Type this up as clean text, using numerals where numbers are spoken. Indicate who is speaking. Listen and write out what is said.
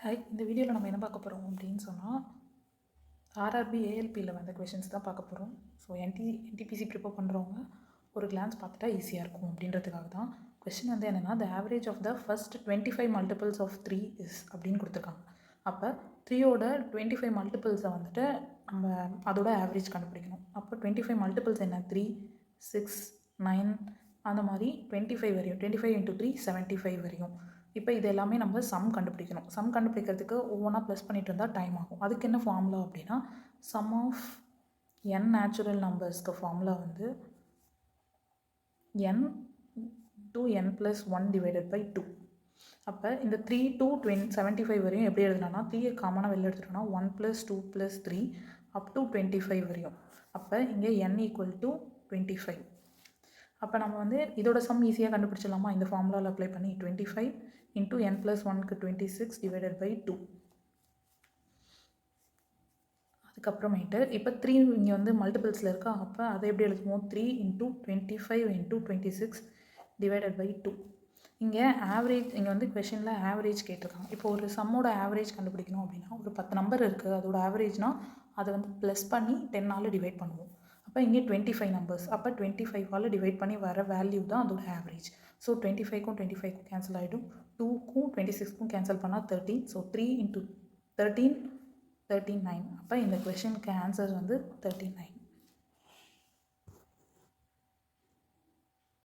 Speaker 1: Hi, இந்த வீடியோவில் நம்ம என்ன பார்க்க போகிறோம் அப்படின்னு சொன்னால் ஆர்ஆர்பி ஏஎல்பியில் வந்த கொஷின்ஸ் தான் பார்க்க போகிறோம். ஸோ என்டிபிசி ப்ரிப்பேர் பண்ணுறவங்க ஒரு கிளான்ஸ் பார்த்துட்டா ஈஸியாக இருக்கும் அப்படின்றதுக்காக தான். கொஷின் வந்து என்னென்னா, the average of the first 25 multiples of 3 is அப்படின்னு கொடுத்துருக்காங்க. அப்போ 3யோட 25 மல்டிபிள்ஸை வந்துட்டு நம்ம அதோட ஆவரேஜ் கண்டுபிடிக்கணும். அப்போ 25 மல்டிபிள்ஸ் என்ன, 3, 6, 9 அந்த மாதிரி 25 வரையும், 25 × 3 75 வரையும். இப்போ இது எல்லாமே நம்ம சம் கண்டுபிடிக்கணும். சம் கண்டுபிடிக்கிறதுக்கு ஒவ்வொன்றா ப்ளஸ் பண்ணிட்டு இருந்தால் டைம் ஆகும். அதுக்கு என்ன ஃபார்முலா அப்படின்னா, சம் ஆஃப் n நேச்சுரல் நம்பர்ஸ்க்கு ஃபார்முலா வந்து n to n + 1 / 2. அப்போ இந்த 3 to 75 வரையும் எப்படி எழுதலாம்னா, 3 காமனாக வெளில எடுத்துட்டோம்னா 1 + 2 + 3 up to 25 வரையும். அப்போ இங்கே n = 25. அப்போ நம்ம வந்து இதோட சம் ஈஸியாக கண்டுபிடிச்சிடலாமா இந்த ஃபார்முலாவில் அப்ளை பண்ணி. 25 × n + 1க்கு 26 / 2. அதுக்கப்புறமேட்டு இப்போ 3 இங்கே வந்து மல்டிபிள்ஸில் இருக்கா, அப்போ அதை எப்படி எழுதுவோம், 3 × 25 × 26 / 2. இங்கே ஆவரேஜ், இங்கே வந்து கொஷனில் ஆவரேஜ் கேட்டிருக்காங்க. இப்போ ஒரு சம்மோட ஆவரேஜ் கண்டுபிடிக்கணும் அப்படின்னா, ஒரு 10 நம்பர் இருக்குது, அதோட ஆவரேஜ்னால் அதை வந்து ப்ளஸ் பண்ணி 10ஆல் டிவைட் பண்ணுவோம். அப்போ இங்கே 25 நம்பர்ஸ், அப்போ 25ஆல் டிவைட் பண்ணி வர வேல்யூ தான் அதோட ஆவரேஜ். ஸோ 25க்கும் 25க்கும் கேன்சல் ஆகிடும், 2க்கும் 26க்கும் கேன்சல் பண்ணால் 13. ஸோ 3 × 13 39. அப்போ இந்த கொஷனுக்கு ஆன்சர் வந்து 39.